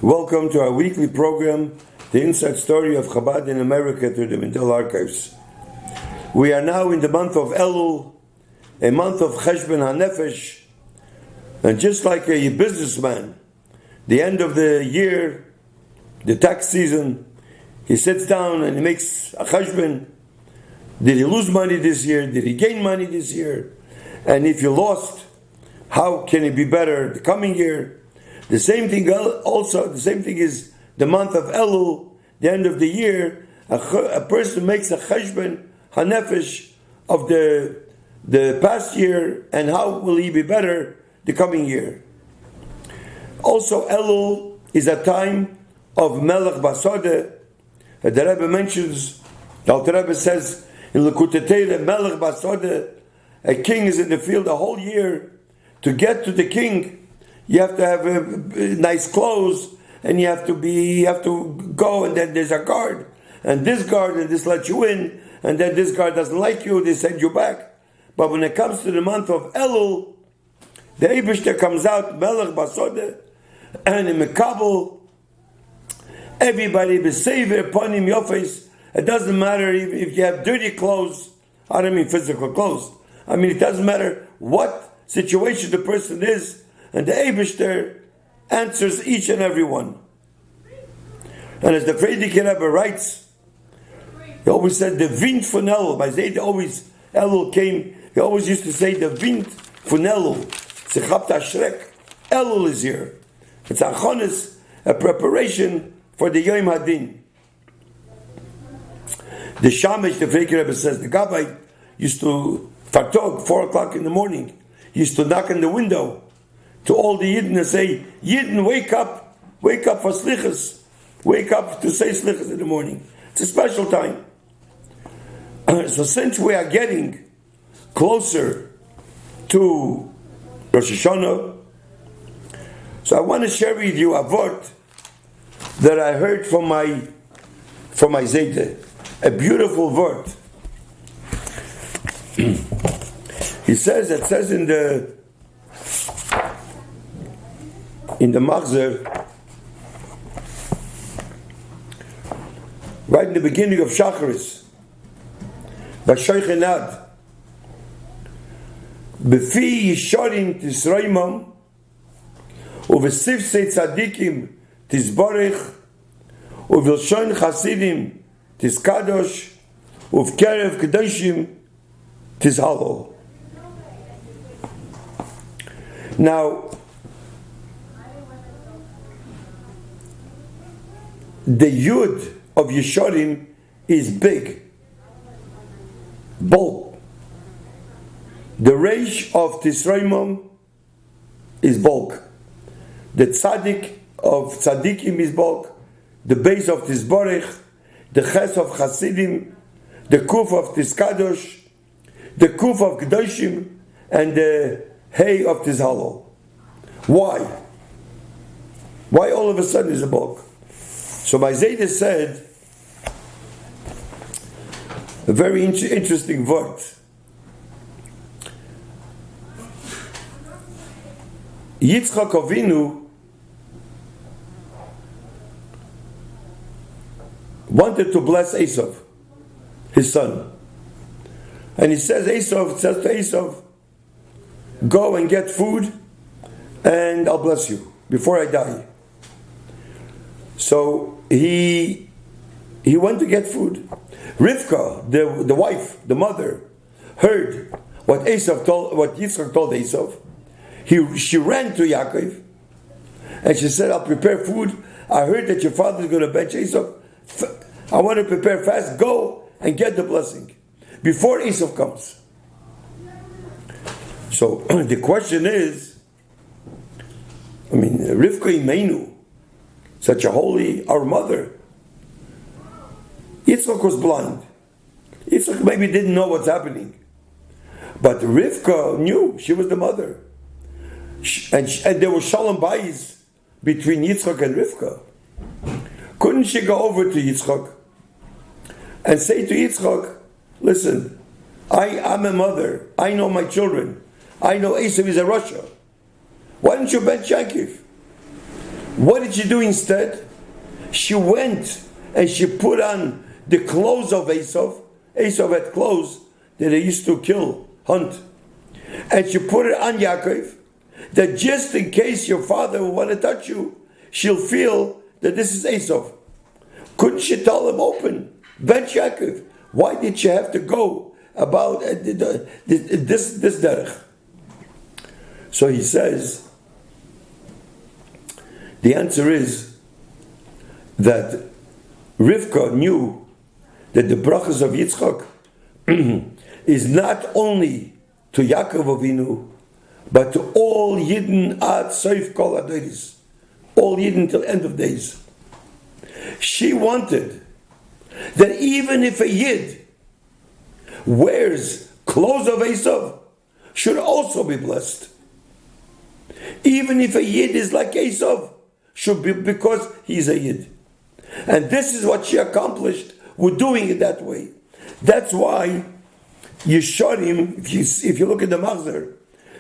Welcome to our weekly program, The Inside Story of Chabad in America through the Mendel Archives. We are now in the month of Elul, a month of Cheshbon HaNefesh, and just like a businessman, the end of the year, the tax season, he sits down and he makes a Cheshbon. Did he lose money this year? Did he gain money this year? And if you lost, how can it be better the coming year? The same thing is the month of Elul, the end of the year. A person makes a cheshbon hanefesh of the past year, and how will he be better the coming year. Also, Elul is a time of Melech Basodeh. The Rabbi mentions, the Alter Rebbe says in Likutei Torah, Melech Basodeh, a king is in the field a whole year. To get to the king, you have to have nice clothes, and you have to go, and then there's a guard, and this lets you in, and then this guard doesn't like you, they send you back. But when it comes to the month of Elul, the Eibishter comes out, Melech Basodeh, and in Mekabel, everybody b'sever panim yofes. It doesn't matter if you have dirty clothes. I don't mean physical clothes. I mean, it doesn't matter what situation the person is, and the Eibishter answers each and every one. And as the Frierdiker Rebbe writes, he always said the wind von Elul. By Zayde Elul came, he always used to say the wind von Elul. Sechabt Ashrek. Elul is here. It's a chonis, a preparation for the Yom Hadin. The Shamish, the Frierdiker Rebbe says, the Gabbai used to fartog 4 o'clock in the morning. He used to knock on the window to all the Yidden and say, Yidden, wake up for slichas, wake up to say slichas in the morning. It's a special time. So since we are getting closer to Rosh Hashanah, so I want to share with you a word that I heard from my Zayde, a beautiful word. It says in the Machzer, right in the beginning of Shacharis, B'shoichenad, B'fi Yishorim Tisroimam, Uv'sifsei Tzadikim Tizborech, Uv'ilshon Chasidim Tizkadosh, Uv'kerev Kedoshim Tizhalol. Now, the Yud of Yeshorim is big, bulk. The Reish of Tisroimim is bulk. The Tzadik of Tzadikim is bulk. The base of Tizborech, the Ches of Chasidim, the Kuf of Tizkadosh, the Kuf of Kedoshim, and the Hey of Tizhalol. Why? Why all of a sudden is a bulk? So my Zayde said a very interesting word. Yitzchak Avinu wanted to bless Esav, his son. And he says to Esav, go and get food, and I'll bless you before I die. So he went to get food. Rivka, the wife, the mother, heard what Yitzchak told Esav. She ran to Yaakov, and she said, I'll prepare food. I heard that your father is going to bench Esav. I want to prepare fast. Go and get the blessing before Esav comes. So the question is, Rivka Imeinu, such a holy, our mother. Yitzchak was blind. Yitzchak maybe didn't know what's happening. But Rivka knew, she was the mother. And there was shalom bayis between Yitzchak and Rivka. Couldn't she go over to Yitzchak and say to Yitzchak, listen, I'm a mother, I know my children, I know Esav is a Russia. Why don't you bench Yaakov? What did she do instead? She went and she put on the clothes of Esau. Esau had clothes that they used to hunt. And she put it on Yaakov, that just in case your father will want to touch you, she'll feel that this is Esau. Couldn't she tell him open? Bench Yaakov. Why did she have to go about this derech? So he says, the answer is that Rivka knew that the brachas of Yitzchak is not only to Yaakov Avinu, but to all Yidden ad Soif Kol Adoris, all Yidden till end of days. She wanted that even if a Yid wears clothes of Esau, should also be blessed. Even if a Yid is like Esau, should be, because he's a Yid. And this is what she accomplished with doing it that way. That's why Yesharim, if you look at the Machzor,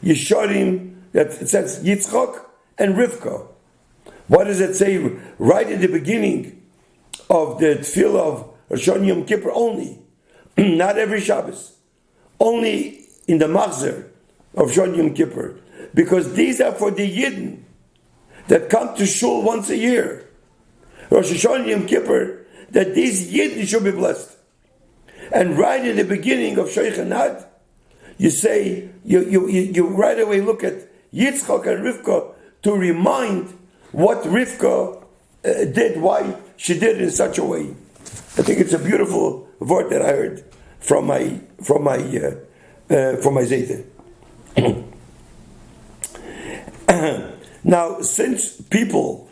Yesharim, that it says Yitzchak and Rivka. What does it say right at the beginning of the Tefillah of Rosh Hashanah Yom Kippur only? Not every Shabbos. Only in the Machzor of Rosh Hashanah Yom Kippur. Because these are for the Yidden that come to Shul once a year. Rosh Hashanah Yom Kippur, that these Yidden should be blessed. And right in the beginning of Sheikhanad, you say, you right away look at Yitzchak and Rivka to remind what Rivka did, why she did it in such a way. I think it's a beautiful word that I heard from my Zayte. Now, since people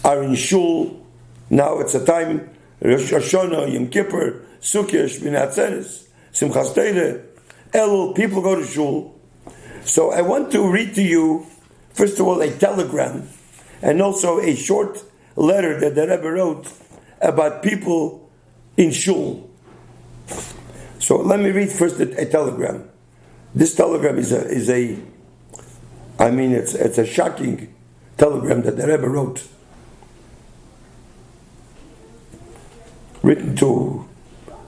are in shul, now it's a time, Rosh Hashanah, Yom Kippur, Sukkot, Shmini Atzeres, Simchas Torah, Elul, people go to shul. So I want to read to you, first of all, a telegram, and also a short letter that the Rebbe wrote about people in shul. So let me read first a telegram. This telegram is it's a shocking telegram that the Rebbe wrote, written to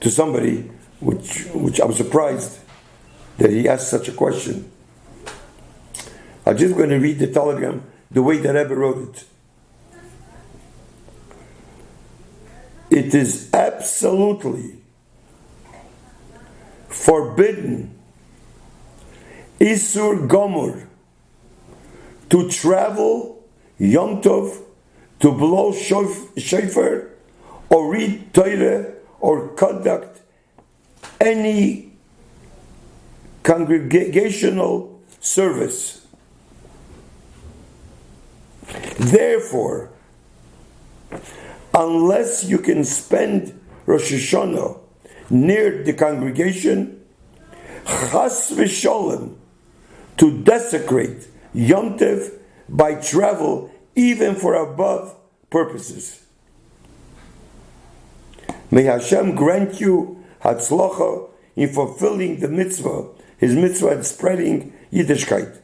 somebody, which I'm surprised that he asked such a question. I'm just going to read the telegram the way the Rebbe wrote it. It is absolutely forbidden, Isur Gomor, to travel Yom Tov, to blow shofar, or read Torah, or conduct any congregational service. Therefore, unless you can spend Rosh Hashanah near the congregation, chas v'sholem, to desecrate Yom Tov by travel, even for above purposes. May Hashem grant you hatzlacha in fulfilling the mitzvah, His mitzvah and spreading Yiddishkeit,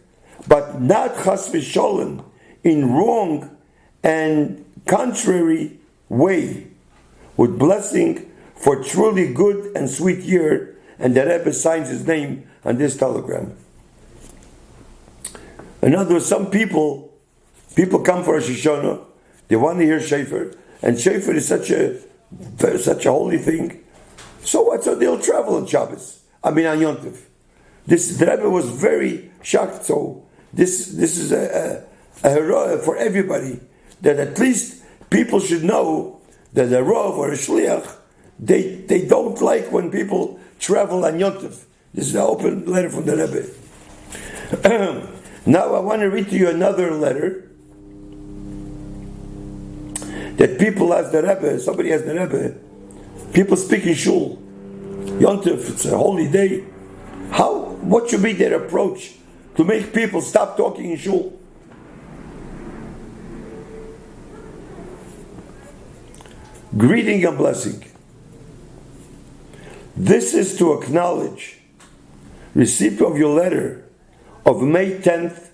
but not chas v'sholem in wrong and contrary way, with blessing for truly good and sweet year. And the Rebbe signs his name on this telegram. In other words, some people come for Rosh Hashanah, they want to hear shofar, and shofar is such a holy thing. So what? So they'll travel on Shabbos. On Yom Tov. The Rebbe was very shocked. So this is a hero for everybody, that at least people should know that a Rav or a Shliach, they don't like when people travel on Yom Tov. This is an open letter from the Rebbe. Now I want to read to you another letter that people ask the Rebbe, somebody asked the Rebbe, people speak in shul, Yom Tov, it's a holy day. What should be their approach to make people stop talking in shul? Greeting and blessing. This is to acknowledge receipt of your letter of May 10th,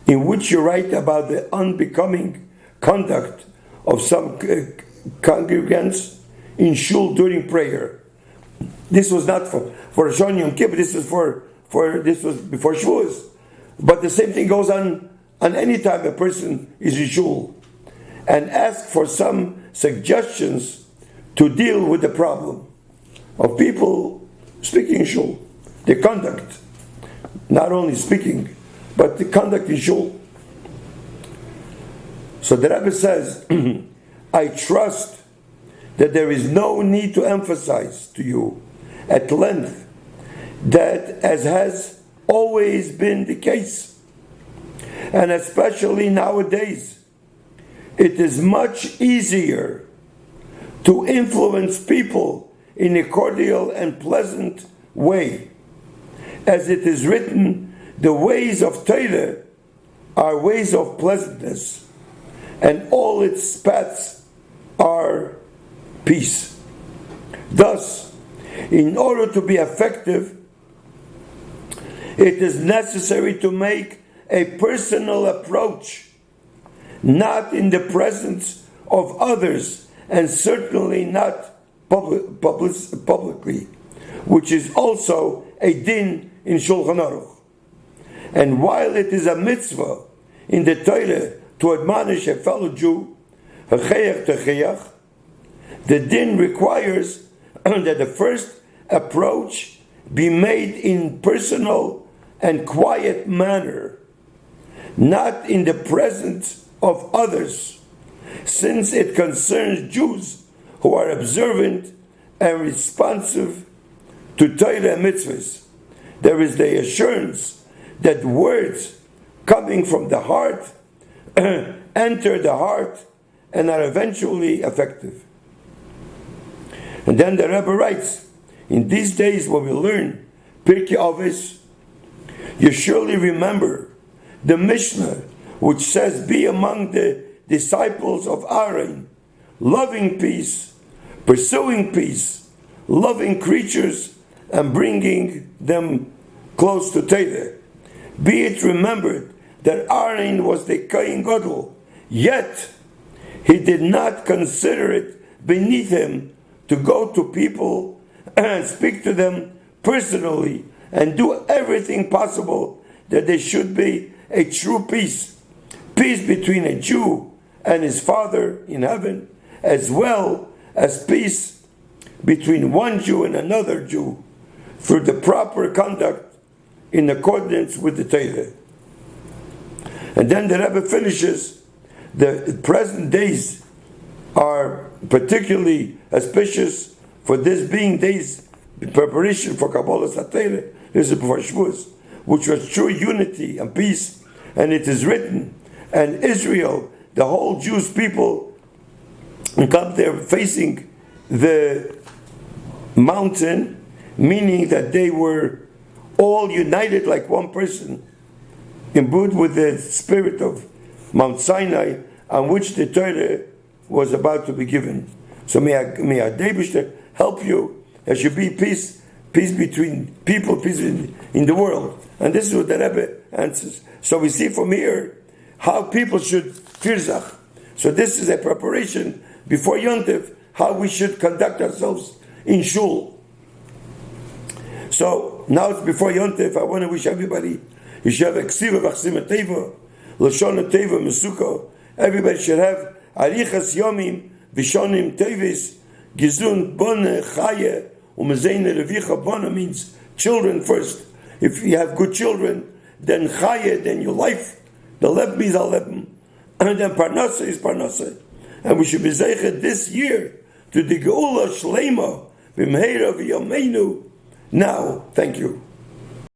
in which you write about the unbecoming conduct of some congregants in shul during prayer. This was not for Rosh Yom Kippur. This was this was before Shavuos. But the same thing goes on any time a person is in shul, and ask for some suggestions to deal with the problem of people speaking in shul, their conduct, not only speaking, but the conduct in shul. So the Rabbi says, I trust that there is no need to emphasize to you at length that, as has always been the case, and especially nowadays, it is much easier to influence people in a cordial and pleasant way. As it is written, the ways of Torah are ways of pleasantness, and all its paths are peace. Thus, in order to be effective, it is necessary to make a personal approach, not in the presence of others, and certainly not publicly, which is also a din in Shulchan Aruch. And while it is a mitzvah in the Torah to admonish a fellow Jew, the din requires that the first approach be made in personal and quiet manner, not in the presence of others, since it concerns Jews who are observant and responsive to Torah and mitzvahs. There is the assurance that words coming from the heart enter the heart and are eventually effective. And then the Rebbe writes, in these days when we learn Pirkei Avos, you surely remember the Mishnah which says, be among the disciples of Aaron, loving peace, pursuing peace, loving creatures, and bringing them close to Torah. Be it remembered that Aaron was the Kohen Gadol, yet he did not consider it beneath him to go to people and speak to them personally and do everything possible that there should be a true peace between a Jew and his Father in heaven, as well as peace between one Jew and another Jew through the proper conduct in accordance with the Torah. And then the Rebbe finishes, the present days are particularly auspicious for this being days in preparation for Kabbalah Satira. This is before Shavuos, which was true unity and peace. And it is written, and Israel, the whole Jewish people, come there facing the mountain, meaning that they were all united like one person, imbued with the spirit of Mount Sinai, on which the Torah was about to be given. So may Deibishter help you. There should be peace between people, peace in the world. And this is what the Rebbe answers. So we see from here how people should tirzach. So this is a preparation before Yom Tov, how we should conduct ourselves in shul. So now it's before Yom Tov. I want to wish everybody, you should have a ksiva v'chsima teva, l'shon teva mesuko. Everybody should have arichas yomim v'shonim tevis, gizun bone chaye u'mezeine revicha. Bona means children first. If you have good children, then chaye, then your life. The leb means alebim, and then parnasa is parnasa. And we should be zeichet this year to the geula shleima b'mheira v'yomeinu. Now, thank you.